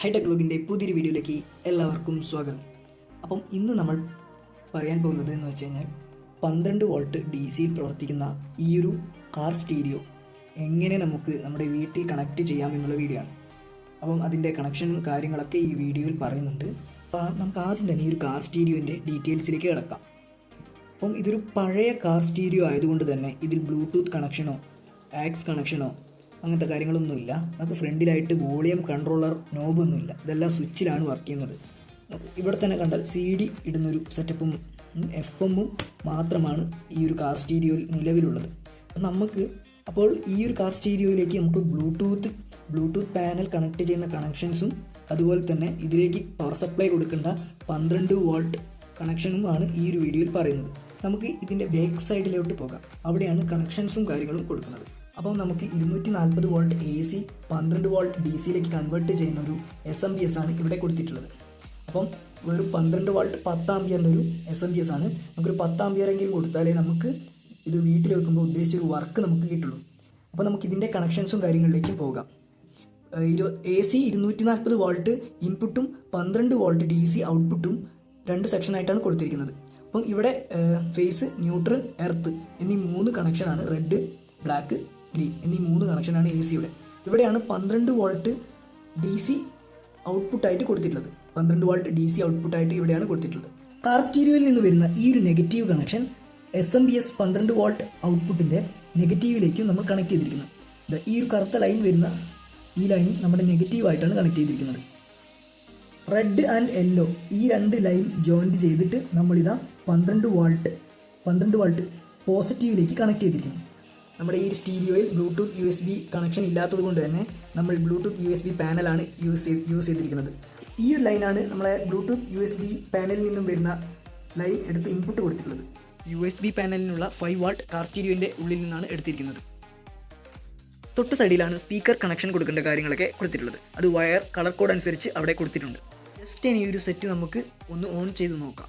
Hi tech വ്ലോഗിൻ്റെ പുതിയൊരു വീഡിയോയിലേക്ക് എല്ലാവർക്കും സ്വാഗതം. അപ്പം ഇന്ന് നമ്മൾ പറയാൻ പോകുന്നത് എന്ന് വെച്ച് കഴിഞ്ഞാൽ 12 വോൾട്ട് ഡി സിയിൽ പ്രവർത്തിക്കുന്ന ഈ ഒരു കാർ സ്റ്റീരിയോ എങ്ങനെ നമുക്ക് നമ്മുടെ വീട്ടിൽ കണക്ട് ചെയ്യാം എന്നുള്ള വീഡിയോ ആണ്. അപ്പം അതിൻ്റെ കണക്ഷനും കാര്യങ്ങളൊക്കെ ഈ വീഡിയോയിൽ പറയുന്നുണ്ട്. അപ്പോൾ നമുക്ക് ആദ്യം തന്നെ ഈ ഒരു കാർ സ്റ്റീരിയോൻ്റെ ഡീറ്റെയിൽസിലേക്ക് കിടക്കാം. അപ്പം ഇതൊരു പഴയ കാർ സ്റ്റീരിയോ ആയതുകൊണ്ട് തന്നെ ഇതിൽ ബ്ലൂടൂത്ത് കണക്ഷനോ ആക്സ് കണക്ഷനോ അങ്ങനത്തെ കാര്യങ്ങളൊന്നുമില്ല. നമുക്ക് ഫ്രണ്ടിലായിട്ട് വോളിയം കൺട്രോളർ നോബൊന്നുമില്ല. ഇതെല്ലാം സ്വിച്ചിലാണ് വർക്ക് ചെയ്യുന്നത്. ഇവിടെ തന്നെ കണ്ടാൽ CD ഇടുന്നൊരു സെറ്റപ്പും FM മാത്രമാണ് ഈ ഒരു കാർ സ്റ്റീരിയോയിൽ നിലവിലുള്ളത്. അപ്പോൾ ഈ ഒരു കാർ സ്റ്റീരിയോയിലേക്ക് നമുക്ക് ബ്ലൂടൂത്ത് പാനൽ കണക്ട് ചെയ്യുന്ന കണക്ഷൻസും അതുപോലെ തന്നെ ഇതിലേക്ക് പവർ സപ്ലൈ കൊടുക്കേണ്ട 12 വോൾട്ട് കണക്ഷനുമാണ് ഈ ഒരു വീഡിയോയിൽ പറയുന്നത്. നമുക്ക് ഇതിൻ്റെ ബാക്ക് സൈഡിലോട്ട് പോകാം. അവിടെയാണ് കണക്ഷൻസും കാര്യങ്ങളും കൊടുക്കുന്നത്. അപ്പോൾ നമുക്ക് 240 വോൾട്ട് AC 12 വോൾട്ട് DC യിലേക്ക് കൺവേർട്ട് ചെയ്യുന്ന ഒരു SMPS ആണ് ഇവിടെ കൊടുത്തിട്ടുള്ളത്. അപ്പം വെറും 12 വോൾട്ട് 10 ആംപിയറിൻ്റെ ഒരു SMPS ആണ്. നമുക്കൊരു 10 ആംപിയറെങ്കിലും കൊടുത്താലേ നമുക്ക് ഇത് വീട്ടിൽ വെക്കുമ്പോൾ ഉദ്ദേശിച്ചൊരു വർക്ക് നമുക്ക് കിട്ടുള്ളൂ. അപ്പോൾ നമുക്ക് ഇതിൻ്റെ കണക്ഷൻസും കാര്യങ്ങളിലേക്കും പോകാം. AC 240 വോൾട്ട് ഇൻപുട്ടും 12 വോൾട്ട് DC ഔട്ട്പുട്ടും 2 സെക്ഷനായിട്ടാണ് കൊടുത്തിരിക്കുന്നത്. അപ്പം ഇവിടെ ഫേസ്, ന്യൂട്രൽ, എർത്ത് എന്നീ 3 കണക്ഷനാണ്. റെഡ്, ബ്ലാക്ക്, ഗ്രീൻ എന്നീ 3 കണക്ഷനാണ് ACയുടെ. ഇവിടെയാണ് 12 വോൾട്ട് DC ഔട്ട്പുട്ടായിട്ട് കൊടുത്തിട്ടുള്ളത്. 12 വോൾട്ട് DC ഔട്ട്പുട്ടായിട്ട് ഇവിടെയാണ് കൊടുത്തിട്ടുള്ളത്. കാർ സ്റ്റീരിയോയിൽ നിന്ന് വരുന്ന ഈ ഒരു നെഗറ്റീവ് കണക്ഷൻ SMPS 12 വോൾട്ട് ഔട്ട്പുട്ടിൻ്റെ നെഗറ്റീവിലേക്കും നമ്മൾ കണക്ട് ചെയ്തിരിക്കുന്നത്. ഈ ഒരു കറുത്ത ലൈൻ വരുന്ന ഈ ലൈൻ നമ്മുടെ നെഗറ്റീവായിട്ടാണ് കണക്ട് ചെയ്തിരിക്കുന്നത്. റെഡ് ആൻഡ് യെല്ലോ ഈ 2 ലൈൻ ജോയിൻറ്റ് ചെയ്തിട്ട് നമ്മളിതാ 12 വോൾട്ട് പോസിറ്റീവിലേക്ക് കണക്ട് ചെയ്തിരിക്കുന്നു. നമ്മുടെ ഈ സ്റ്റീരിയോയിൽ ബ്ലൂടൂത്ത് USB കണക്ഷൻ ഇല്ലാത്തത് കൊണ്ട് തന്നെ നമ്മൾ ബ്ലൂടൂത്ത് USB പാനലാണ് യൂസ് ചെയ്തിരിക്കുന്നത്. ഈ ഒരു ലൈനാണ് നമ്മളെ ബ്ലൂടൂത്ത് USB പാനലിൽ നിന്നും വരുന്ന ലൈൻ എടുത്ത് ഇൻപുട്ട് കൊടുത്തിട്ടുള്ളത്. USB പാനലിനുള്ള 5 വാട്ട് കാർ സ്റ്റീരിയോൻ്റെ ഉള്ളിൽ നിന്നാണ് എടുത്തിരിക്കുന്നത്. തൊട്ട് സൈഡിലാണ് സ്പീക്കർ കണക്ഷൻ കൊടുക്കേണ്ട കാര്യങ്ങളൊക്കെ കൊടുത്തിട്ടുള്ളത്. അത് വയർ കളർ കോഡ് അനുസരിച്ച് അവിടെ കൊടുത്തിട്ടുണ്ട്. ജസ്റ്റ് ഇനി ഒരു സെറ്റ് നമുക്ക് ഒന്ന് ഓൺ ചെയ്ത് നോക്കാം.